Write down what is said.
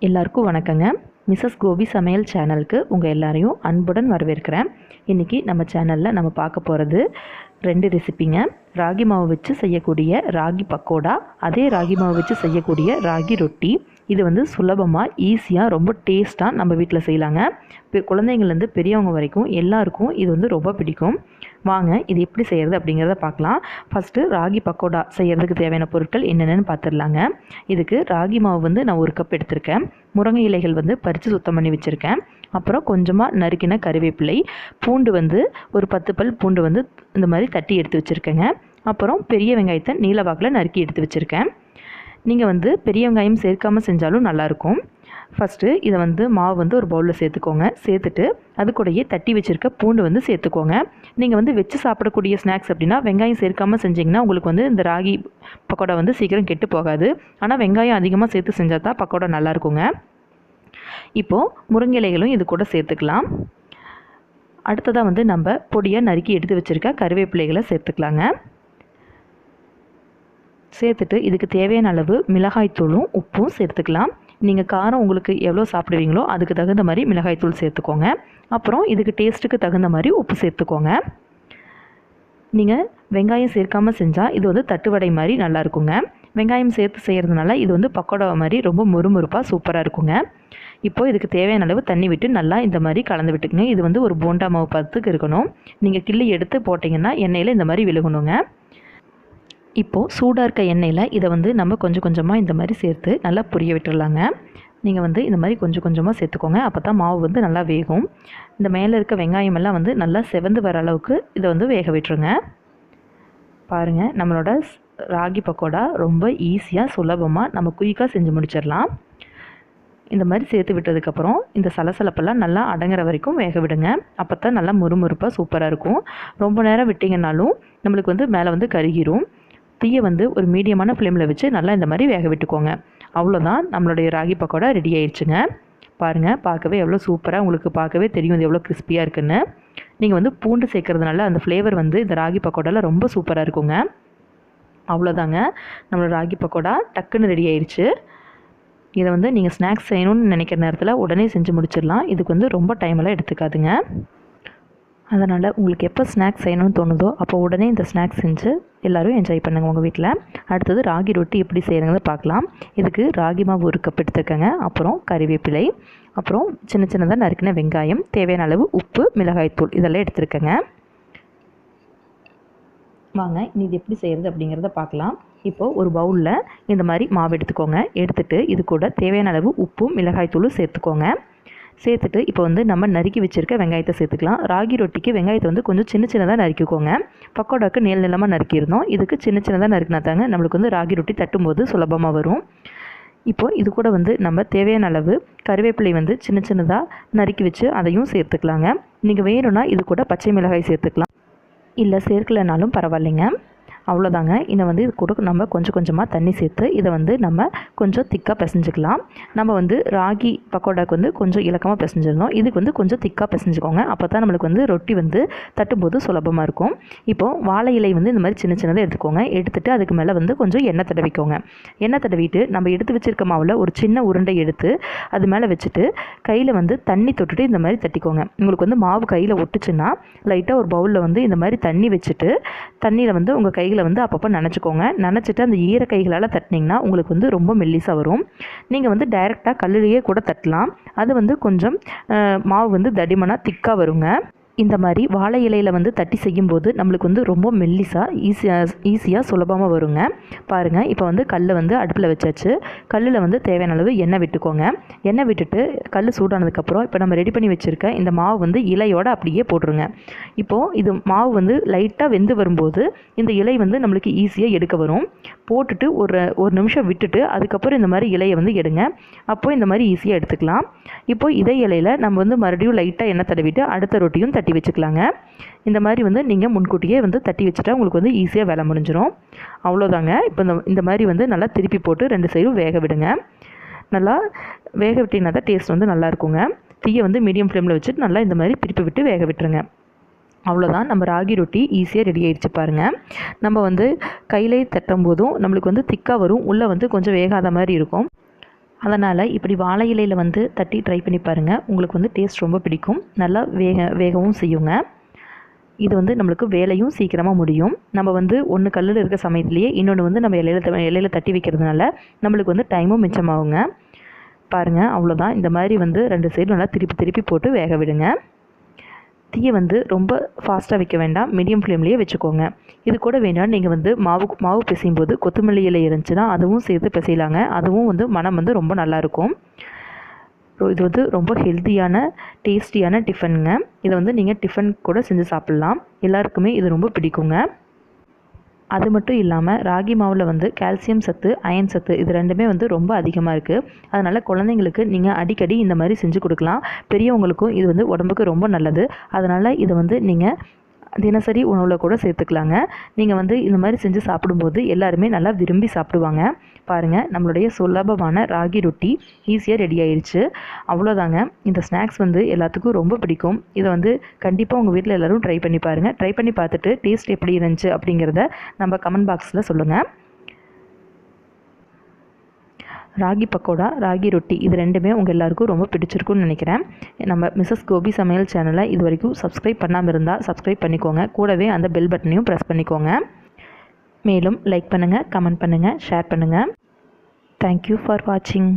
எல்லாருக்கும் வணக்கங்க. மிஸ்ஸஸ் கோபி சமையல் சேனலுக்கு உங்கள் எல்லாரையும் அன்புடன் வரவேற்கிறேன். இன்றைக்கி நம்ம சேனலில் நம்ம பார்க்க போகிறது 2 ரெசிபிங்க. ராகி மாவு வச்சு செய்யக்கூடிய ராகி பக்கோடா, அதே ராகி மாவு வச்சு செய்யக்கூடிய ராகி ரொட்டி. இது வந்து சுலபமாக ஈஸியாக ரொம்ப டேஸ்ட்டாக நம்ம வீட்டில் செய்யலாங்க. குழந்தைங்கள்லேருந்து பெரியவங்க வரைக்கும் எல்லாருக்கும் இது வந்து ரொம்ப பிடிக்கும். வாங்க இது எப்படி செய்கிறது அப்படிங்கிறத பார்க்கலாம். ஃபஸ்ட்டு ராகி பக்கோடா செய்கிறதுக்கு தேவையான பொருட்கள் என்னென்னு பார்த்துடலாங்க. இதுக்கு ராகி மாவு வந்து நான் 1 கப் எடுத்திருக்கேன். முருங்கை இலைகள் வந்து பறித்து சுத்தம் பண்ணி வச்சுருக்கேன். அப்புறம் கொஞ்சமாக நறுக்கின கறிவேப்பிலை, பூண்டு வந்து ஒரு 10 பல் பூண்டு வந்து இந்த மாதிரி தட்டி எடுத்து வச்சுருக்கேங்க. அப்புறம் பெரிய வெங்காயத்தை நீல வாக்கில் நறுக்கி எடுத்து வச்சுருக்கேன். நீங்கள் வந்து பெரிய வெங்காயம் சேர்க்காமல் செஞ்சாலும் நல்லாயிருக்கும். ஃபஸ்ட்டு இதை வந்து மாவு வந்து ஒரு பவுலில் சேர்த்துக்கோங்க. சேர்த்துட்டு அது கூடயே தட்டி வச்சுருக்க பூண்டு வந்து சேர்த்துக்கோங்க. நீங்கள் வந்து வச்சு சாப்பிடக்கூடிய ஸ்நாக்ஸ் அப்படின்னா வெங்காயம் சேர்க்காமல் செஞ்சிங்கன்னா உங்களுக்கு வந்து இந்த ராகி பக்கோடா வந்து சீக்கிரம் கெட்டு போகாது. ஆனால் வெங்காயம் அதிகமாக சேர்த்து செஞ்சால் தான் பக்கோடா நல்லாயிருக்குங்க. இப்போது முருங்கை இலைகளும் இது கூட சேர்த்துக்கலாம். அடுத்ததாக வந்து நம்ம பொடியாக நறுக்கி எடுத்து வச்சுருக்க கருவேப்பிலைகளை சேர்த்துக்கலாங்க. சேர்த்துட்டு இதுக்கு தேவையான அளவு மிளகாய்த்தூளும் உப்பும் சேர்த்துக்கலாம். நீங்கள் காரம் உங்களுக்கு எவ்வளோ சாப்பிடுவீங்களோ அதுக்கு தகுந்த மாதிரி மிளகாய்த்தூள் சேர்த்துக்கோங்க. அப்புறம் இதுக்கு டேஸ்ட்டுக்கு தகுந்த மாதிரி உப்பு சேர்த்துக்கோங்க. நீங்கள் வெங்காயம் சேர்க்காமல் செஞ்சால் இது வந்து தட்டுவடை மாதிரி நல்லாயிருக்குங்க. வெங்காயம் சேர்த்து செய்கிறதுனால இது வந்து பக்கோடா மாதிரி ரொம்ப முறுமுறுப்பாக சூப்பராக இருக்குங்க. இப்போது இதுக்கு தேவையான அளவு தண்ணி விட்டு நல்லா இந்த மாதிரி கலந்து விட்டுக்குங்க. இது வந்து ஒரு போண்டா மாவு பதத்துக்கு இருக்கணும். நீங்கள் கிள்ளி எடுத்து போட்டிங்கன்னா எண்ணெயில் இந்த மாதிரி விழுகணுங்க. இப்போது சூடாக இருக்க எண்ணெயில் இதை வந்து நம்ம கொஞ்சம் கொஞ்சமாக இந்த மாதிரி சேர்த்து நல்லா பொரிய விட்டுடலாங்க. நீங்கள் வந்து இந்த மாதிரி கொஞ்சம் கொஞ்சமாக சேர்த்துக்கோங்க. அப்போ தான் மாவு வந்து நல்லா வேகும். இந்த மேலே இருக்க வெங்காயம் எல்லாம் வந்து நல்லா செவந்து வர அளவுக்கு இதை வந்து வேக விட்டுருங்க. பாருங்கள், நம்மளோட ராகி பக்கோடா ரொம்ப ஈஸியாக சுலபமாக நம்ம குயிக்காக செஞ்சு முடிச்சிடலாம். இந்த மாதிரி சேர்த்து விட்டதுக்கப்புறம் இந்த சலசலப்பெல்லாம் நல்லா அடங்குற வரைக்கும் வேக விடுங்க. அப்போ தான் நல்லா முறுமுறுப்பாக சூப்பராக இருக்கும். ரொம்ப நேரம் விட்டிங்கனாலும் நம்மளுக்கு வந்து மேலே வந்து கருகிரும். தீயை வந்து ஒரு மீடியமான ஃப்ளேமில் வச்சு நல்லா இந்த மாதிரி வேக விட்டுக்கோங்க. அவ்வளோதான், நம்மளுடைய ராகி பக்கோடா ரெடி ஆயிடுச்சுங்க. பாருங்கள், பார்க்கவே எவ்வளோ சூப்பராக உங்களுக்கு பார்க்கவே தெரியும் இது எவ்வளோ கிறிஸ்பியாக இருக்குன்னு. நீங்கள் வந்து பூண்டு சேர்க்கறதுனால அந்த ஃப்ளேவர் வந்து இந்த ராகி பக்கோடாவில் ரொம்ப சூப்பராக இருக்குங்க. அவ்வளோதாங்க, நம்மளோட ராகி பக்கோடா டக்குன்னு ரெடி ஆயிடுச்சு. இதை வந்து நீங்கள் ஸ்நாக்ஸ் செய்யணும்னு நினைக்கிற நேரத்தில் உடனே செஞ்சு முடிச்சிடலாம். இதுக்கு வந்து ரொம்ப டைமெல்லாம் எடுத்துக்காதுங்க. அதனால் உங்களுக்கு எப்போ ஸ்நாக்ஸ் செய்யணும்னு தோணுதோ அப்போ உடனே இந்த ஸ்நாக்ஸ் செஞ்சு எல்லோரும் என்ஜாய் பண்ணுங்கள் உங்கள் வீட்டில். அடுத்தது ராகி ரொட்டி எப்படி செய்கிறதுன்னு பார்க்கலாம். இதுக்கு ராகி மாவு 1 கப் எடுத்துக்கோங்க. அப்புறம் கறிவேப்பிலை, அப்புறம் சின்ன சின்னதாக நறுக்கின வெங்காயம், தேவையான அளவு உப்பு, மிளகாய்த்தூள் இதெல்லாம் எடுத்துருக்கேங்க. வாங்க இனி இது எப்படி செய்கிறது அப்படிங்கிறத பார்க்கலாம். இப்போது ஒரு பவுலில் இந்த மாதிரி மாவு எடுத்துக்கோங்க. எடுத்துகிட்டு இது கூட தேவையான அளவு உப்பும் மிளகாய்த்தூளும் சேர்த்துக்கோங்க. சேர்த்துட்டு இப்போ வந்து நம்ம நறுக்கி வச்சுருக்க வெங்காயத்தை சேர்த்துக்கலாம். ராகி ரொட்டிக்கு வெங்காயத்தை வந்து கொஞ்சம் சின்ன சின்னதாக நறுக்கிக்கோங்க. பக்கோடாவுக்கு நீள நீளமாக நறுக்கியிருந்தோம். இதுக்கு சின்ன சின்னதாக நறுக்கினா தாங்க நம்மளுக்கு வந்து ராகி ரொட்டி தட்டும்போது சுலபமாக வரும். இப்போது இது கூட வந்து நம்ம தேவையான அளவு கருவேப்பிலை வந்து சின்ன சின்னதாக நறுக்கி வச்சு அதையும் சேர்த்துக்கலாங்க. நீங்கள் வேணும்னா இது கூட பச்சை மிளகாய் சேர்த்துக்கலாம், இல்லை சேர்க்கலைனாலும் பரவாயில்லைங்க. அவ்வளோதாங்க. இதை வந்து இது கூட நம்ம கொஞ்சம் கொஞ்சமாக தண்ணி சேர்த்து இதை வந்து நம்ம கொஞ்சம் திக்காக பிசைஞ்சிக்கலாம். நம்ம வந்து ராகி பக்கோடாவுக்கு வந்து கொஞ்சம் இலக்கமாக பிசைஞ்சிருந்தோம். இதுக்கு வந்து கொஞ்சம் திக்காக பிசைஞ்சிக்கோங்க. அப்போ தான் நம்மளுக்கு வந்து ரொட்டி வந்து தட்டும்போது சுலபமாக இருக்கும். இப்போது வாழை இலை வந்து இந்த மாதிரி சின்ன சின்னதாக எடுத்துக்கோங்க. எடுத்துகிட்டு அதுக்கு மேலே வந்து கொஞ்சம் எண்ணெய் தடவிக்கோங்க. எண்ணெய் தடவிட்டு நம்ம எடுத்து வச்சுருக்க மாவில் ஒரு சின்ன உருண்டை எடுத்து அது மேலே வச்சுட்டு கையில் வந்து தண்ணி தொட்டுட்டு இந்த மாதிரி தட்டிக்கோங்க. உங்களுக்கு வந்து மாவு கையில் ஒட்டுச்சுன்னா லைட்டாக ஒரு பவுலில் வந்து இந்த மாதிரி தண்ணி வச்சுட்டு தண்ணியில் வந்து உங்கள் கையில் வந்து அப்பப்போ நனைச்சிக்கோங்க. நனைச்சிட்டு அந்த ஈர கைகளால் தட்டினீங்கன்னா உங்களுக்கு வந்து ரொம்ப மெல்லிசாக வரும். நீங்கள் வந்து டைரெக்டாக கல்லுலேயே கூட தட்டலாம். அது வந்து கொஞ்சம் மாவு வந்து தடிமனாக திக்காக வருங்க. இந்த மாதிரி வாழை இலையில் வந்து தட்டி செய்யும்போது நம்மளுக்கு வந்து ரொம்ப மெல்லிசாக ஈஸியாக சுலபமாக வருங்க. பாருங்கள், இப்போ வந்து கல்லை வந்து அடுப்பில் வச்சாச்சு. கல்லில் வந்து தேவையான அளவு எண்ணெய் விட்டுக்கோங்க. எண்ணெய் விட்டுட்டு கல் சூடானதுக்கப்புறம் இப்போ நம்ம ரெடி பண்ணி வச்சுருக்க இந்த மாவு வந்து இலையோடு அப்படியே போட்டுருங்க. இப்போது இது மாவு வந்து லைட்டாக வெந்து வரும்போது இந்த இலை வந்து நம்மளுக்கு ஈஸியாக எடுக்க வரும். போட்டுட்டு ஒரு நிமிஷம் விட்டுட்டு அதுக்கப்புறம் இந்த மாதிரி இலையை வந்து எடுங்க. அப்போது இந்த மாதிரி ஈஸியாக எடுத்துக்கலாம். இப்போது இதே இலையில் நம்ம வந்து மறுபடியும் லைட்டாக எண்ணெய் தடவிட்டு அடுத்த ரொட்டியும் தட்டி வச்சுக்கலாங்க. இந்த மாதிரி வந்து நீங்கள் முன்கூட்டியே வந்து தட்டி வச்சுட்டா உங்களுக்கு வந்து ஈஸியாக வேலை முடிஞ்சிடும். அவ்வளோதாங்க. இப்போ இந்த மாதிரி வந்து நல்லா திருப்பி போட்டு 2 சைடும் வேக விடுங்க. நல்லா வேக விட்டிங்கன்னா தான் டேஸ்ட் வந்து நல்லா இருக்குங்க. தீயை வந்து மீடியம் ஃப்ளேமில் வச்சுட்டு நல்லா இந்த மாதிரி திருப்பி விட்டு வேக விட்டுருங்க. அவ்வளோதான், நம்ம ராகி ரொட்டி ஈஸியாக ரெடி ஆகிடுச்சு பாருங்கள். நம்ம வந்து கையிலே தட்டும் போதும் நம்மளுக்கு வந்து திக்காக வரும், உள்ளே வந்து கொஞ்சம் வேகாத மாதிரி இருக்கும். அதனால் இப்படி வாழை இலையில் வந்து தட்டி ட்ரை பண்ணி பாருங்கள். உங்களுக்கு வந்து டேஸ்ட் ரொம்ப பிடிக்கும். நல்லா வேகவும் செய்யுங்க. இது வந்து நம்மளுக்கு வேலையும் சீக்கிரமாக முடியும். நம்ம வந்து ஒன்று கல்லில் இருக்க சமயத்துலேயே இன்னொன்று வந்து நம்ம இலையில் தட்டி வைக்கிறதுனால நம்மளுக்கு வந்து டைமும் மிச்சமாகுங்க. பாருங்கள், அவ்வளோதான். இந்த மாதிரி வந்து 2 சைடும் நல்லா திருப்பி போட்டு வேக விடுங்க. தீயை வந்து ரொம்ப ஃபாஸ்ட்டாக வைக்க வேண்டாம், மீடியம் ஃப்ளேம்லேயே வச்சுக்கோங்க. இது கூட வேண்டாம் நீங்கள் வந்து மாவு பிசையும் போது கொத்தமல்லி இலை இருந்துச்சுன்னா அதுவும் சேர்த்து பிசையலாங்க. அதுவும் வந்து மனம் வந்து ரொம்ப நல்லாயிருக்கும். இது வந்து ரொம்ப ஹெல்த்தியான டேஸ்டியான டிஃபனுங்க. இதை வந்து நீங்கள் டிஃபன் கூட செஞ்சு சாப்பிட்லாம். எல்லாருக்குமே இது ரொம்ப பிடிக்குங்க. அது மட்டும் இல்லாமல் ராகி மாவில் வந்து கால்சியம் சத்து, அயன் சத்து இது ரெண்டுமே வந்து ரொம்ப அதிகமாக இருக்குது. அதனால் குழந்தைங்களுக்கு நீங்கள் அடிக்கடி இந்த மாதிரி செஞ்சு கொடுக்கலாம். பெரியவங்களுக்கும் இது வந்து உடம்புக்கு ரொம்ப நல்லது. அதனால் இதை வந்து நீங்கள் தினசரி உணவில் கூட சேர்த்துக்கலாங்க. நீங்கள் வந்து இந்த மாதிரி செஞ்சு சாப்பிடும்போது எல்லாருமே நல்லா விரும்பி சாப்பிடுவாங்க. பாருங்கள், நம்மளுடைய சுலபமான ராகி ரொட்டி ஈஸியாக ரெடி ஆயிடுச்சு. அவ்வளோதாங்க. இந்த ஸ்நாக்ஸ் வந்து எல்லாத்துக்கும் ரொம்ப பிடிக்கும். இதை வந்து கண்டிப்பாக உங்கள் வீட்டில் எல்லோரும் ட்ரை பண்ணி பாருங்கள். ட்ரை பண்ணி பார்த்துட்டு டேஸ்ட் எப்படி இருந்துச்சு அப்படிங்கிறத நம்ம கமெண்ட் பாக்ஸில் சொல்லுங்கள். ராகி பக்கோடா, ராகி ரொட்டி இது ரெண்டுமே உங்கள் எல்லாருக்கும் ரொம்ப பிடிச்சிருக்குன்னு நினைக்கிறேன். நம்ம மிஸ்ஸஸ் கோபி சமையல் சேனலை இது வரைக்கும் சப்ஸ்கிரைப் பண்ணாமல் இருந்தால் சப்ஸ்கிரைப் பண்ணிக்கோங்க. கூடவே அந்த பெல் பட்டனையும் ப்ரெஸ் பண்ணிக்கோங்க. மேலும் லைக் பண்ணுங்கள், கமெண்ட் பண்ணுங்கள், ஷேர் பண்ணுங்கள். தேங்க்யூ ஃபார் வாட்சிங்.